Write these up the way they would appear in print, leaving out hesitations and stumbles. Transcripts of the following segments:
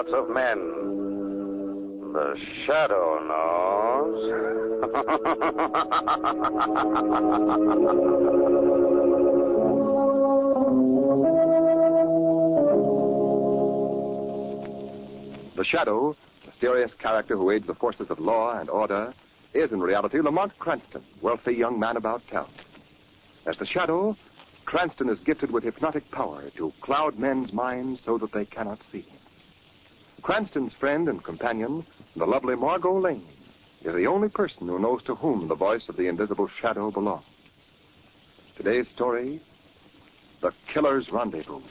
whereabouts of men. The Shadow knows. The Shadow, mysterious character who aids the forces of law and order, is in reality Lamont Cranston, wealthy young man about town. As the Shadow, Cranston is gifted with hypnotic power to cloud men's minds so that they cannot see him. Cranston's friend and companion, the lovely Margot Lane, is the only person who knows to whom the voice of the invisible Shadow belongs. Today's story, The Killer's Rendezvous.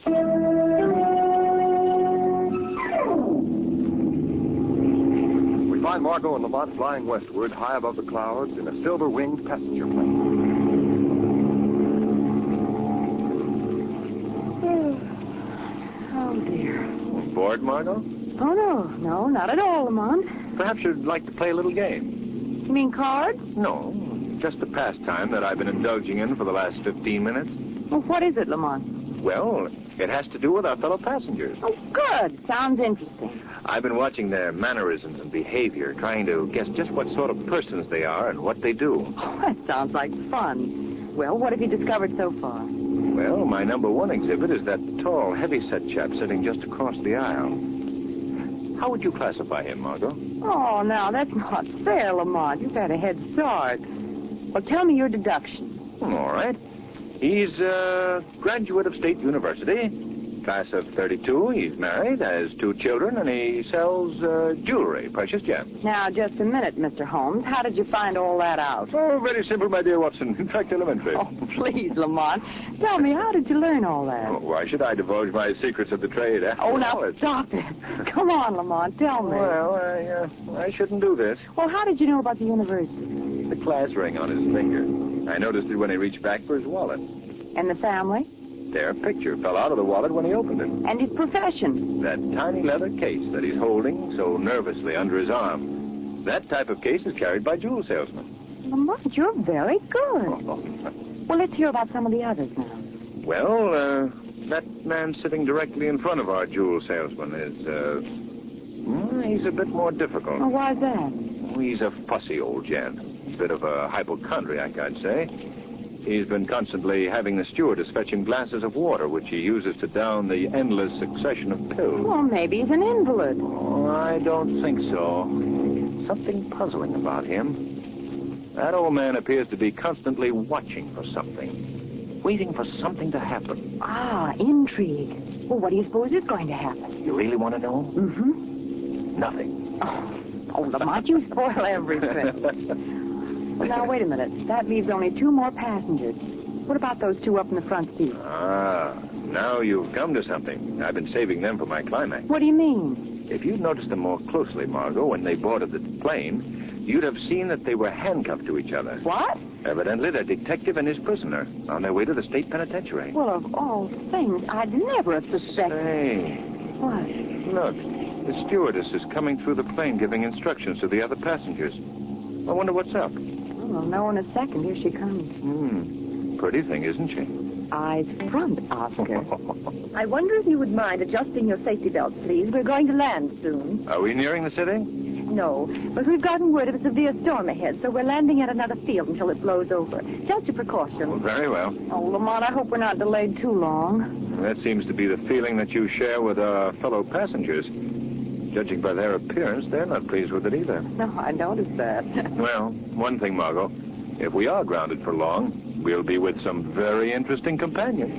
We find Margot and Lamont flying westward, high above the clouds, in a silver-winged passenger plane. Oh, dear. Bored, Margot? Oh, no, not at all, Lamont. Perhaps you'd like to play a little game. You mean cards? No, just a pastime that I've been indulging in for the last 15 minutes. Well, what is it, Lamont? Well, it has to do with our fellow passengers. Oh, good. Sounds interesting. I've been watching their mannerisms and behavior, trying to guess just what sort of persons they are and what they do. Oh, that sounds like fun. Well, what have you discovered so far? Well, my number one exhibit is that tall, heavy-set chap sitting just across the aisle. How would you classify him, Margot? Oh, now, that's not fair, Lamont. You've had a head start. Well, tell me your deductions. All right. He's a graduate of State University, class of 32. He's married, has 2 children, and he sells jewelry, precious gems. Now, just a minute, Mr. Holmes. How did you find all that out? Oh, very simple, my dear Watson. In fact, elementary. Oh, please, Lamont. Tell me, how did you learn all that? Oh, why should I divulge my secrets of the trade? Oh, now, stop it. Come on, Lamont, tell me. Well, I shouldn't do this. Well, how did you know about the university? The class ring on his finger. I noticed it when he reached back for his wallet. And the family? Their picture fell out of the wallet when he opened it. And his profession? That tiny leather case that he's holding so nervously under his arm. That type of case is carried by jewel salesmen. Lamont, you're very good. Oh. Well, let's hear about some of the others now. Well, that man sitting directly in front of our jewel salesman is, he's a bit more difficult. Oh, why's that? He's a fussy old gent. A bit of a hypochondriac, I'd say. He's been constantly having the stewardess fetch him glasses of water, which he uses to down the endless succession of pills. Well, maybe he's an invalid. Oh, I don't think so. Something puzzling about him. That old man appears to be constantly watching for something. Waiting for something to happen. Ah, intrigue. Well, what do you suppose is going to happen? You really want to know? Mm-hmm. Nothing. Oh, Lamont, you spoil everything. Well, now, wait a minute. That leaves only 2 more passengers. What about those 2 up in the front seat? Ah, now you've come to something. I've been saving them for my climax. What do you mean? If you'd noticed them more closely, Margot, when they boarded the plane, you'd have seen that they were handcuffed to each other. What? Evidently, the detective and his prisoner on their way to the state penitentiary. Well, of all things, I'd never have suspected. Say, What? look, the stewardess is coming through the plane giving instructions to the other passengers. I wonder what's up. We'll know in a second. Here she comes. Pretty thing, isn't she? Eyes front, Oscar. I wonder if you would mind adjusting your safety belts, please. We're going to land soon. Are we nearing the city? No, but we've gotten word of a severe storm ahead, so we're landing at another field until it blows over. Just a precaution. Well, very well. Oh, Lamont, I hope we're not delayed too long. That seems to be the feeling that you share with our fellow passengers. Judging by their appearance, they're not pleased with it either. No, I noticed that. Well, one thing, Margot. If we are grounded for long, we'll be with some very interesting companions.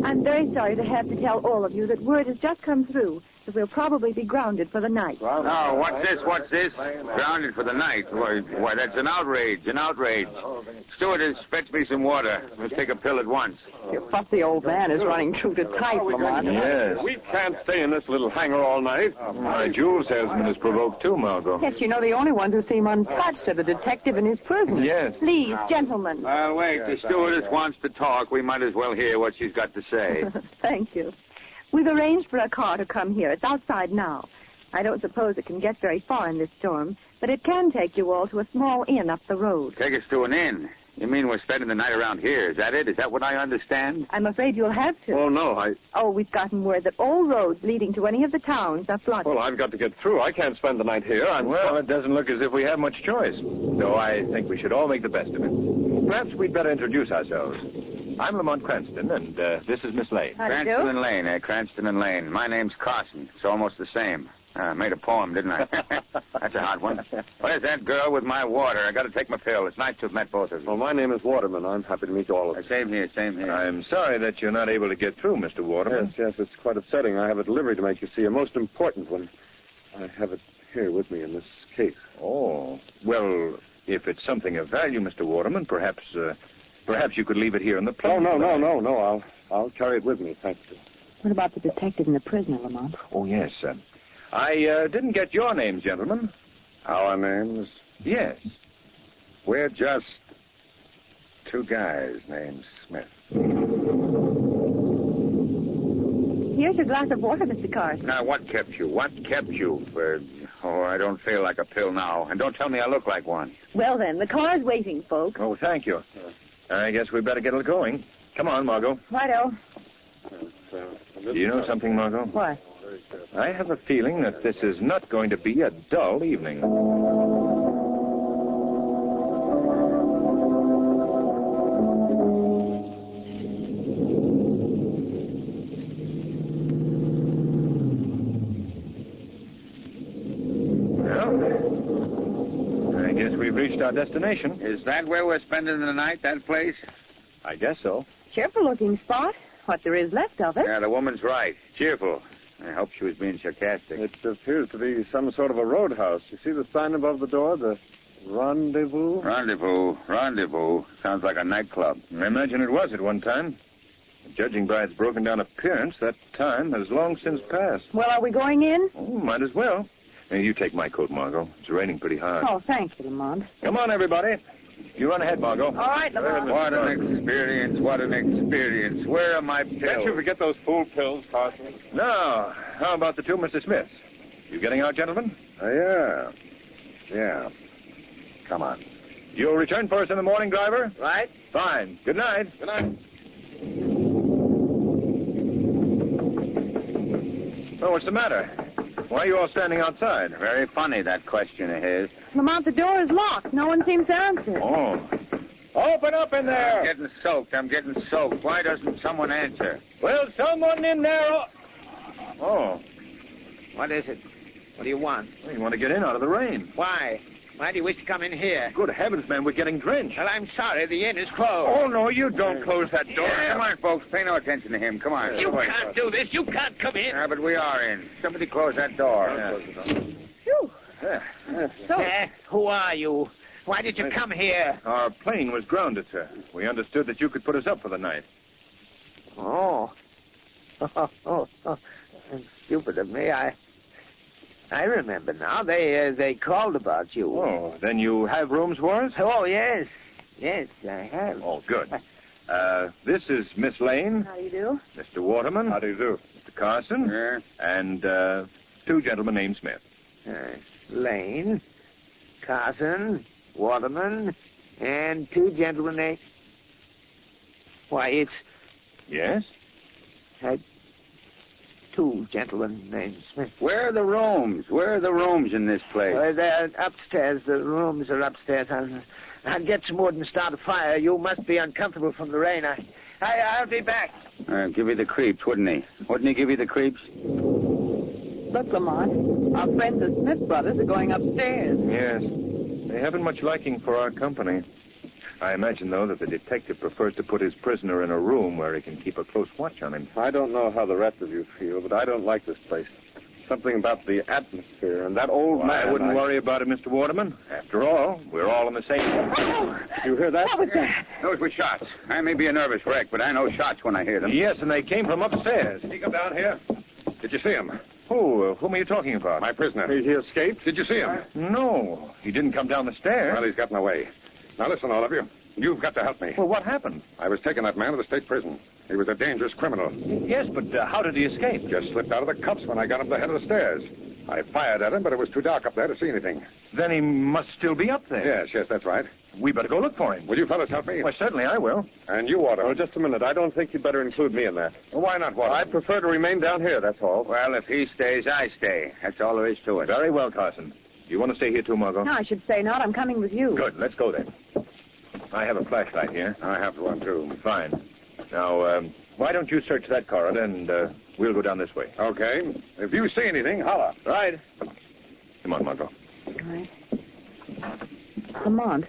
I'm very sorry to have to tell all of you that word has just come through that we'll probably be grounded for the night. No, what's this? Grounded for the night. Why, that's an outrage, Stewardess, fetch me some water. Let's take a pill at once. Your fussy old man is running true to type, Lamont. Yes. We can't stay in this little hangar all night. My jewel salesman is provoked too, Margot. Yes, you know, the only ones who seem untouched are the detective and his prisoner. Yes. Please, gentlemen. Wait, the stewardess wants to talk. We might as well hear what she's got to say. Thank you. We've arranged for a car to come here. It's outside now. I don't suppose it can get very far in this storm, but it can take you all to a small inn up the road. Take us to an inn? You mean we're spending the night around here? Is that it? Is that what I understand? I'm afraid you'll have to. Oh, no, Oh, we've gotten word that all roads leading to any of the towns are flooded. Well, I've got to get through. I can't spend the night here. Well, it doesn't look as if we have much choice. So I think we should all make the best of it. Perhaps we'd better introduce ourselves. I'm Lamont Cranston, and this is Miss Lane. How do you Cranston do? and Lane, Cranston and Lane. My name's Carson. It's almost the same. I made a poem, didn't I? That's a hot one. Where's that girl with my water? I got to take my pill. It's nice to have met both of you. Well, my name is Waterman. I'm happy to meet all of you. Same here, same here. I'm sorry that you're not able to get through, Mr. Waterman. Yes, it's quite upsetting. I have a delivery to make, you see, a most important one. I have it here with me in this case. Oh, well, if it's something of value, Mr. Waterman, perhaps you could leave it here in the plane. Oh, no. I'll carry it with me, thank you. What about the detective and the prisoner, Lamont? Oh, yes. I didn't get your names, gentlemen. Our names? Yes. We're just two guys named Smith. Here's your glass of water, Mr. Carson. Now, what kept you? What kept you? I don't feel like a pill now. And don't tell me I look like one. Well, then, the car's waiting, folks. Oh, thank you. I guess we better get it going. Come on, Margot. Righto. Do you know something, Margot? What? I have a feeling that this is not going to be a dull evening. Well, I guess we've reached our destination. Is that where we're spending the night, that place? I guess so. Cheerful-looking spot. What there is left of it. Yeah, the woman's right. Cheerful. I hope she was being sarcastic. It appears to be some sort of a roadhouse. You see the sign above the door, the rendezvous? Rendezvous. Sounds like a nightclub. I imagine it was at one time. Judging by its broken down appearance, that time has long since passed. Well, are we going in? Oh, might as well. Hey, you take my coat, Margot. It's raining pretty hard. Oh, thank you, Lamont. Come on, everybody. You run ahead, Margot. All right, Lamont. What an experience. What an experience. Where are my pills? Can't you forget those fool pills, Carson? Now, how about the two Mr. Smiths? You getting out, gentlemen? Yeah. Come on. You'll return for us in the morning, driver? Right? Fine. Good night. Good night. Oh, what's the matter? Why are you all standing outside? Very funny, that question of his. Lamont, the door is locked. No one seems to answer. Oh. Open up in there. I'm getting soaked. Why doesn't someone answer? Will someone in there? Oh. What is it? What do you want? Well, you want to get in out of the rain. Why? Why do you wish to come in here? Good heavens, man, we're getting drenched. Well, I'm sorry. The inn is closed. Oh, no, you don't close that door. Yeah, come on, folks. Pay no attention to him. Come on. You can't do this. You can't come in. Yeah, but we are in. Somebody close that door. Phew. Who are you? Why did you come here? Our plane was grounded, sir. We understood that you could put us up for the night. Oh. Stupid of me. I remember now. They called about you. Oh, then you have rooms for us? Oh, yes. Yes, I have. Oh, good. This is Miss Lane, How do you do? Mr. Waterman. How do you do? Mr. Carson. Yeah. And two gentlemen named Smith. Lane, Carson, Waterman, and two gentlemen named... Why, it's Yes? two gentlemen named Smith. Where are the rooms? Where are the rooms in this place? They're upstairs. The rooms are upstairs. I'll get some wood and start a fire. You must be uncomfortable from the rain. I'll be back. Give you the creeps, wouldn't he? Wouldn't he give you the creeps? Look, Lamont, our friends the Smith brothers are going upstairs. Yes. They haven't much liking for our company. I imagine, though, that the detective prefers to put his prisoner in a room where he can keep a close watch on him. I don't know how the rest of you feel, but I don't like this place. Something about the atmosphere and that old man. I wouldn't worry about it, Mr. Waterman. After all, we're all in the same... Did you hear that? What was that? Those were shots. I may be a nervous wreck, but I know shots when I hear them. Yes, and they came from upstairs. Did he come down here? Did you see him? Whom are you talking about? My prisoner. He escaped? Did you see him? No, he didn't come down the stairs. Well, he's gotten away. Now, listen, all of you. You've got to help me. Well, what happened? I was taking that man to the state prison. He was a dangerous criminal. Yes, but how did he escape? Just slipped out of the cuffs when I got him to the head of the stairs. I fired at him, but it was too dark up there to see anything. Then he must still be up there. Yes, that's right. We better go look for him. Will you fellas help me? Well, certainly I will. And you, Waterman. Oh, just a minute. I don't think you'd better include me in that. Well, why not, Waterman? I prefer to remain down here, that's all. Well, if he stays, I stay. That's all there is to it. Very well, Carson. You want to stay here too, Margot? No, I should say not. I'm coming with you. Good. Let's go then. I have a flashlight here. I have one, too. Fine. Now, why don't you search that corridor, and we'll go down this way. Okay. If you see anything, holler. Right. Come on, Margot. All right. Lamont,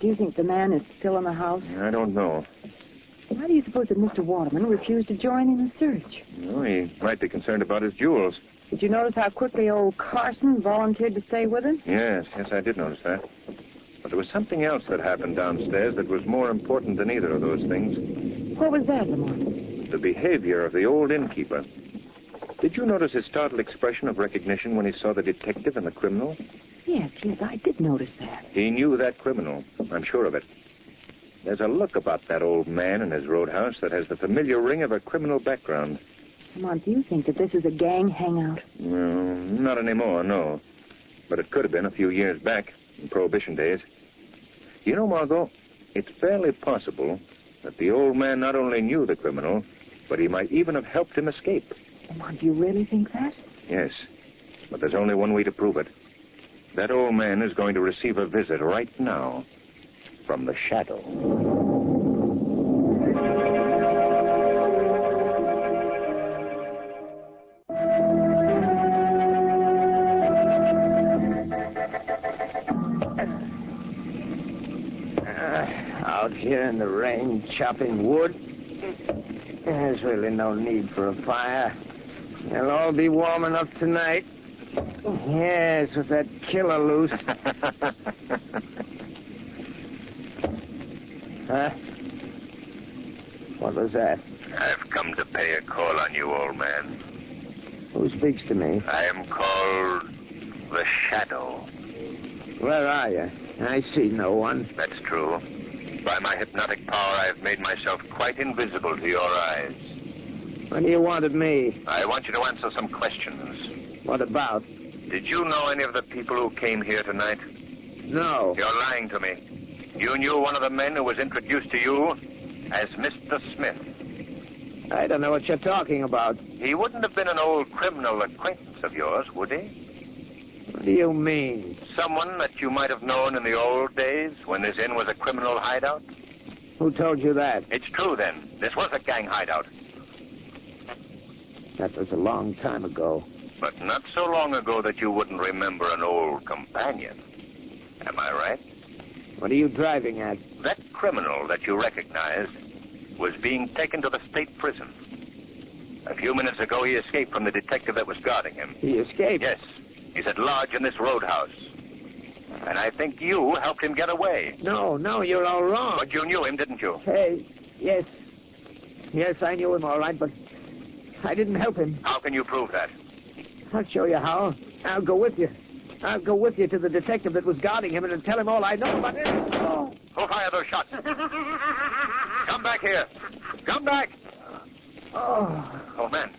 do you think the man is still in the house? I don't know. Why do you suppose that Mr. Waterman refused to join in the search? Well, he might be concerned about his jewels. Did you notice how quickly old Carson volunteered to stay with him? Yes, I did notice that. But there was something else that happened downstairs that was more important than either of those things. What was that, Lamont? The behavior of the old innkeeper. Did you notice his startled expression of recognition when he saw the detective and the criminal? Yes, I did notice that. He knew that criminal. I'm sure of it. There's a look about that old man in his roadhouse that has the familiar ring of a criminal background. Lamont, do you think that this is a gang hangout? No, not anymore, no. But it could have been a few years back, in Prohibition days. You know, Margot, it's fairly possible that the old man not only knew the criminal, but he might even have helped him escape. Lamont, do you really think that? Yes, but there's only one way to prove it. That old man is going to receive a visit right now from the Shadow. Out here in the rain, chopping wood. There's really no need for a fire. They'll all be warm enough tonight. Yes, with that killer loose. Huh? What was that? I've come to pay a call on you, old man. Who speaks to me? I am called the Shadow. Where are you? I see no one. That's true. By my hypnotic power, I've made myself quite invisible to your eyes. What do you want of me? I want you to answer some questions. What about? Did you know any of the people who came here tonight? No. You're lying to me. You knew one of the men who was introduced to you as Mr. Smith. I don't know what you're talking about. He wouldn't have been an old criminal acquaintance of yours, would he? What do you mean? Someone that you might have known in the old days when this inn was a criminal hideout? Who told you that? It's true, then. This was a gang hideout. That was a long time ago. But not so long ago that you wouldn't remember an old companion. Am I right? What are you driving at? That criminal that you recognized was being taken to the state prison. A few minutes ago, he escaped from the detective that was guarding him. He escaped? Yes. He's at large in this roadhouse. And I think you helped him get away. No, you're all wrong. But you knew him, didn't you? Hey, yes. Yes, I knew him all right, but I didn't help him. How can you prove that? I'll show you how. I'll go with you. I'll go with you to the detective that was guarding him and tell him all I know about it. Oh. Who fired those shots? Come back here. Come back. Oh. Old man.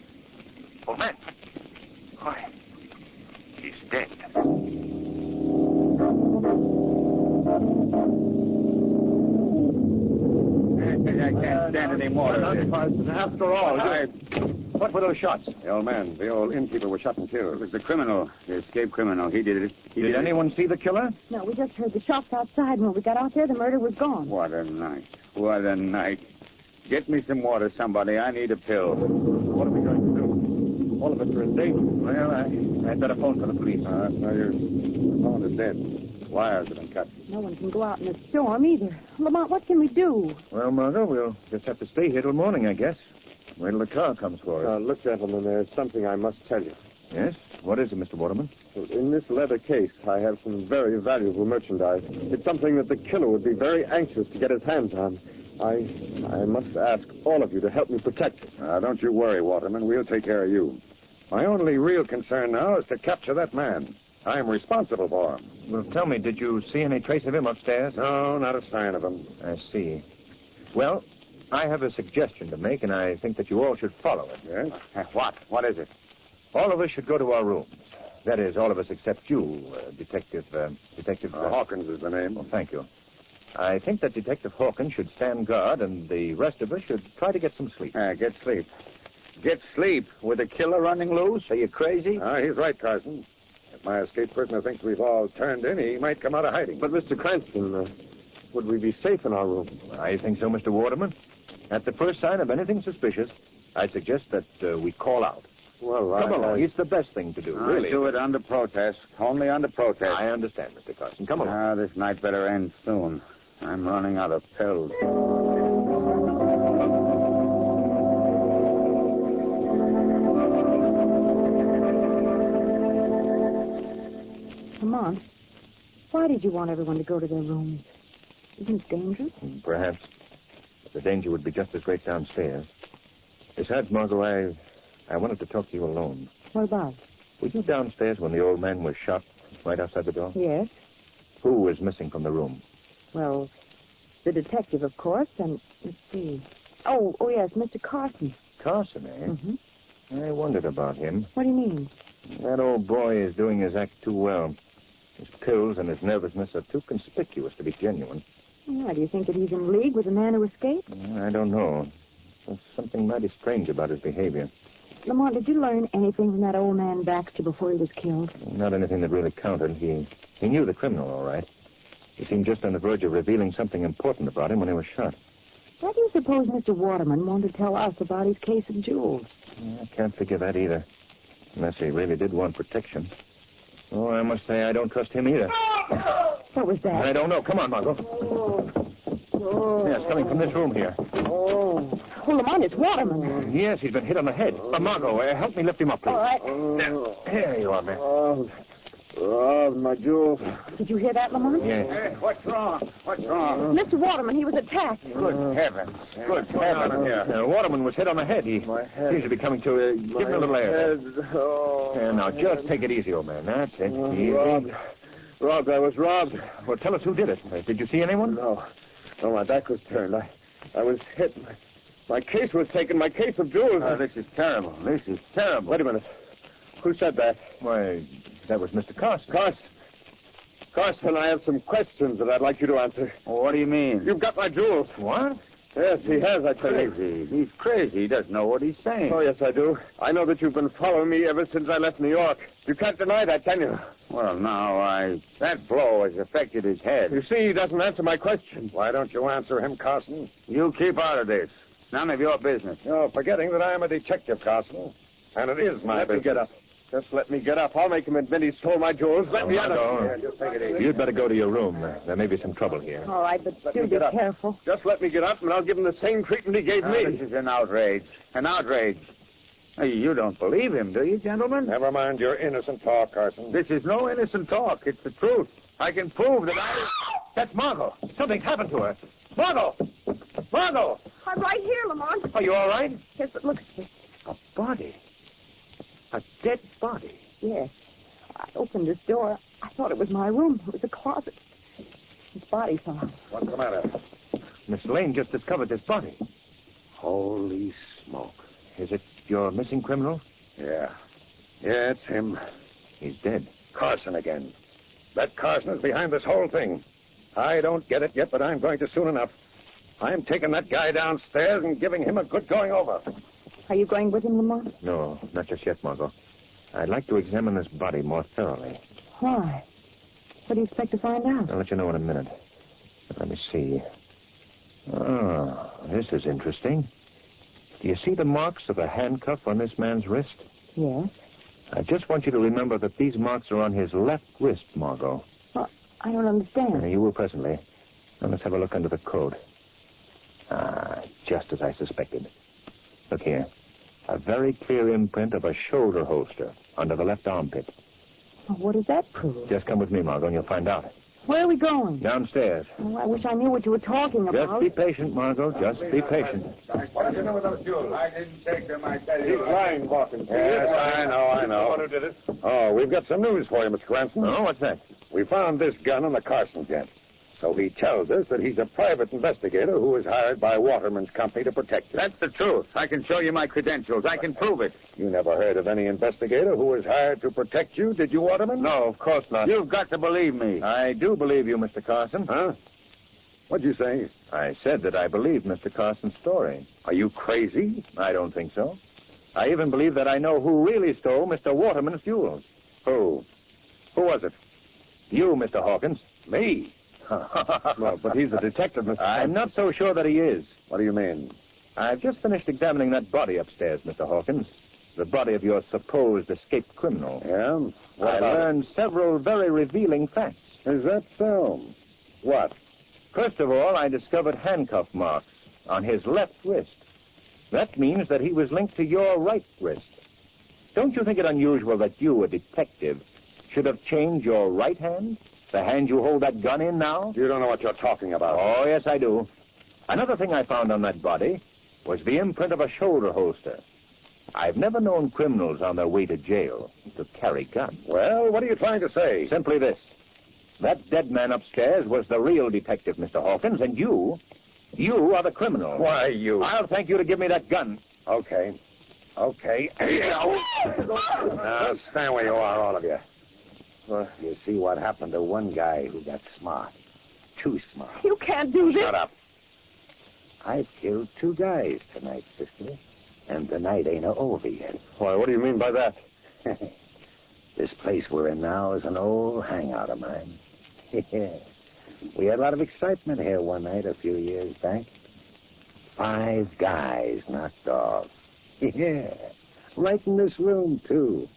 Old man. Why, he's dead. I can't stand any more of this. After all, What were those shots? the old man, the old innkeeper was shot and It killed. was the criminal, the escaped criminal. He did it. Did anyone see the killer? No, we just heard the shots outside, and when we got out there, the murder was gone. What a night. What a night. Get me some water, somebody. I need a pill. What are we going to do? All of us are in danger. Well, I'd better phone for the police. The phone is dead. Wires have been cut. No one can go out in a storm either. Lamont, what can we do? Well, Margot, we'll just have to stay here till morning, I guess. Wait till the car comes for us. Look, gentlemen, there's something I must tell you. Yes? What is it, Mr. Waterman? In this leather case, I have some very valuable merchandise. It's something that the killer would be very anxious to get his hands on. I must ask all of you to help me protect it. Don't you worry, Waterman. We'll take care of you. My only real concern now is to capture that man. I'm responsible for him. Well, tell me, did you see any trace of him upstairs? No, not a sign of him. I see. Well, I have a suggestion to make, and I think that you all should follow it. Yes? What? What is it? All of us should go to our rooms. That is, all of us except you, Detective... Hawkins is the name. Oh, thank you. I think that Detective Hawkins should stand guard, and the rest of us should try to get some sleep. Get sleep. Get sleep with a killer running loose? Are you crazy? He's right, Carson. If my escaped prisoner thinks we've all turned in, he might come out of hiding. But, Mr. Cranston, would we be safe in our room? I think so, Mr. Waterman. At the first sign of anything suspicious, I suggest that we call out. Well, Come along. It's the best thing to do, really. Do it under protest. Only under protest. I understand, Mr. Carson. Come along. This night better end soon. I'm running out of pills. Lamont, why did you want everyone to go to their rooms? Isn't it dangerous? Perhaps. But the danger would be just as great downstairs. Besides, Margot, I wanted to talk to you alone. What about? Were you downstairs when the old man was shot right outside the door? Yes. Who was missing from the room? Well, the detective, of course, and let's see. Oh, yes, Mr. Carson. Carson, eh? Mm-hmm. I wondered about him. What do you mean? That old boy is doing his act too well. His pills and his nervousness are too conspicuous to be genuine. Why, do you think that he's in league with the man who escaped? I don't know. There's something mighty strange about his behavior. Lamont, did you learn anything from that old man Baxter before he was killed? Not anything that really counted. He knew the criminal, all right. He seemed just on the verge of revealing something important about him when he was shot. Why do you suppose Mr. Waterman wanted to tell us about his case of jewels? I can't figure that either. Unless he really did want protection. Oh, I must say I don't trust him either. What was that? I don't know. Come on, Margot. Yeah, it's coming from this room here. Oh, Lamont, it's Waterman. Yes, he's been hit on the head. Margot, help me lift him up, please. All right. There you are, man. My jewels. Did you hear that, Lamont? Yes. Hey, what's wrong? What's wrong? Mr. Waterman, he was attacked. Good heavens. Good heavens. Waterman was hit on the head. He seems to be coming to give him a little air. Now, just take it easy, old man. That's it. Easy. Robbed. I was robbed. Well, tell us who did it. Did you see anyone? No, my back was turned. I was hit. My case was taken. My case of jewels. This is terrible. This is terrible. Wait a minute. Who said that? Why, that was Mr. Carson. Carson, I have some questions that I'd like you to answer. Well, what do you mean? You've got my jewels. What? Yes, he has, I tell you. Crazy. He's crazy. He doesn't know what he's saying. Oh, yes, I do. I know that you've been following me ever since I left New York. You can't deny that, can you? Well, now, that blow has affected his head. You see, he doesn't answer my question. Why don't you answer him, Carson? You keep out of this. None of your business. You're forgetting that I'm a detective, Carson. And it is my Let business. me get up. Just let me get up. I'll make him admit he stole my jewels. Let me out of here. Just take it easy. You'd better go to your room. There may be some trouble here. All right, but Let do me be get up. careful. Just let me get up, and I'll give him the same treatment he gave me. This is an outrage. An outrage. Hey, you don't believe him, do you, gentlemen? Never mind your innocent talk, Carson. This is no innocent talk. It's the truth. I can prove that That's Margot. Something's happened to her. Margot! Margot! I'm right here, Lamont. Are you all right? Yes, but look at this. A body. A dead body. Yes. I opened this door. I thought it was my room. It was a closet. His body found. What's the matter? Miss Lane just discovered this body. Holy smoke. Is it your missing criminal? Yeah. Yeah, it's him. He's dead. Carson again. That Carson is behind this whole thing. I don't get it yet, but I'm going to soon enough. I'm taking that guy downstairs and giving him a good going over. Are you going with him, Lamont? No, not just yet, Margot. I'd like to examine this body more thoroughly. Why? What do you expect to find out? I'll let you know in a minute. Let me see. Oh, this is interesting. Do you see the marks of a handcuff on this man's wrist? Yes. I just want you to remember that these marks are on his left wrist, Margot. Well, I don't understand. You will presently. Now, let's have a look under the coat. Just as I suspected. Look here. A very clear imprint of a shoulder holster under the left armpit. Well, what does that prove? Just come with me, Margot, and you'll find out. Where are we going? Downstairs. Oh, I wish I knew what you were talking Just about. be patient, Margot. Just be patient. What did you do with those jewels? I didn't take them, I tell you. He's lying, Hawkins. Yes, I know. Who did it? Oh, we've got some news for you, Mr. Cranston. Oh, what's that? We found this gun in the Carson tent. So he tells us that he's a private investigator who was hired by Waterman's company to protect you. That's the truth. I can show you my credentials. I can prove it. You never heard of any investigator who was hired to protect you, did you, Waterman? No, of course not. You've got to believe me. I do believe you, Mr. Carson. Huh? What'd you say? I said that I believe Mr. Carson's story. Are you crazy? I don't think so. I even believe that I know who really stole Mr. Waterman's jewels. Who? Who was it? You, Mr. Hawkins. Me? Well, but he's a detective, Mr. I'm not so sure that he is. What do you mean? I've just finished examining that body upstairs, Mr. Hawkins. The body of your supposed escaped criminal. Yeah? What I about learned several very revealing facts. it? Is that so? What? First of all, I discovered handcuff marks on his left wrist. That means that he was linked to your right wrist. Don't you think it unusual that you, a detective, should have changed your right hand? The hand you hold that gun in now? You don't know what you're talking about. Oh, yes, I do. Another thing I found on that body was the imprint of a shoulder holster. I've never known criminals on their way to jail to carry guns. Well, what are you trying to say? Simply this. That dead man upstairs was the real detective, Mr. Hawkins, and you are the criminal. Why, you... I'll thank you to give me that gun. Okay. Okay. Now, stand where you are, all of you. Well, you see what happened to one guy who got smart. Too smart. You can't do this. Shut up. I've killed 2 guys tonight, sister. And the night ain't over yet. Why, what do you mean by that? This place we're in now is an old hangout of mine. We had a lot of excitement here one night a few years back. 5 guys knocked off. Yeah. Right in this room, too.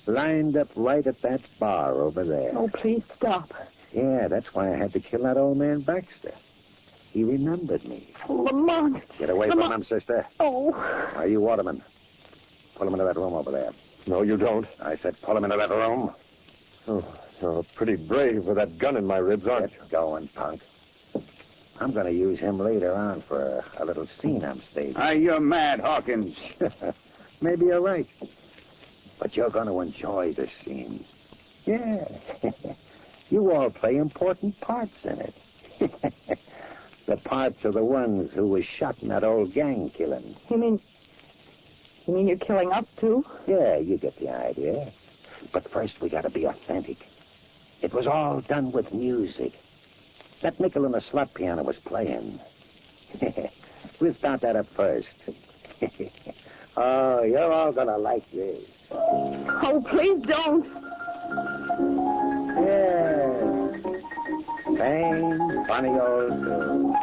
Lined up right at that bar over there. Oh, please stop. Yeah, that's why I had to kill that old man Baxter. He remembered me. Oh, Lamont. Get away from him, sister. Oh. Are you Waterman? Pull him into that room over there. No, you don't. I said pull him into that room. Oh, you're pretty brave with that gun in my ribs, aren't you? Get going, punk. I'm going to use him later on for a little scene I'm staging. You're mad, Hawkins. Maybe you're right. But you're going to enjoy this scene. Yeah. You all play important parts in it. The parts of the ones who was shot in that old gang killing. You mean you're killing us, too? Yeah, you get the idea. But first we got to be authentic. It was all done with music. That nickel and the slot piano was playing. We'll start that up first. Oh, you're all going to like this. Oh, please don't. Yeah. Same funny old tune.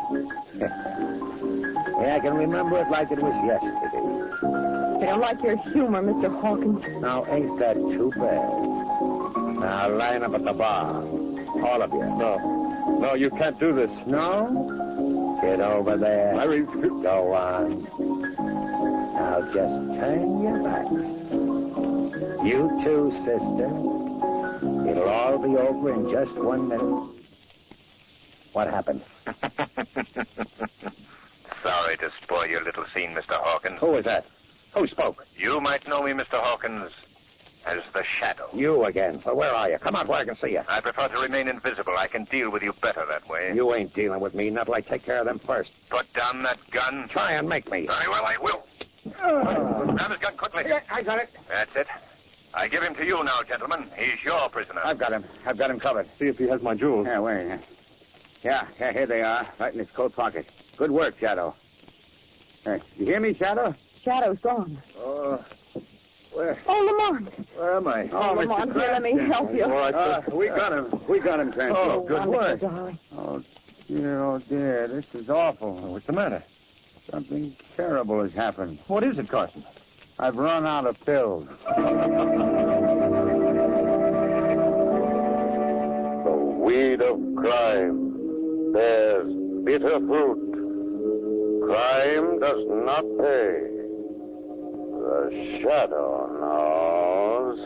Yeah, I can remember it like it was yesterday. I don't like your humor, Mr. Hawkins. Now, ain't that too bad? Now, line up at the bar. All of you. No, you can't do this. No? Get over there. Go on. Now, just turn your backs. You too, sister. It'll all be over in just 1 minute. What happened? Sorry to spoil your little scene, Mr. Hawkins. Who was that? Who spoke? You might know me, Mr. Hawkins, as the Shadow. You again. Well, where are you? Come out where I can see you. I prefer to remain invisible. I can deal with you better that way. You ain't dealing with me. Not till I take care of them first. Put down that gun. Try and make me. Very well, I will. Grab his gun quickly. I got it. That's it. I give him to you now, gentlemen. He's your prisoner. I've got him. I've got him covered. See if he has my jewels. Yeah, wait. Yeah, here they are, right in his coat pocket. Good work, Shadow. Hey, you hear me, Shadow? Shadow's gone. Where? Oh, Lamont. Where am I? Oh, Lamont, here, let me help you. All right, we got him. We got him, Cranston. Oh, good work. Darling. Oh, dear. This is awful. What's the matter? Something terrible has happened. What is it, Carson? I've run out of pills. The weed of crime bears bitter fruit. Crime does not pay. The Shadow knows.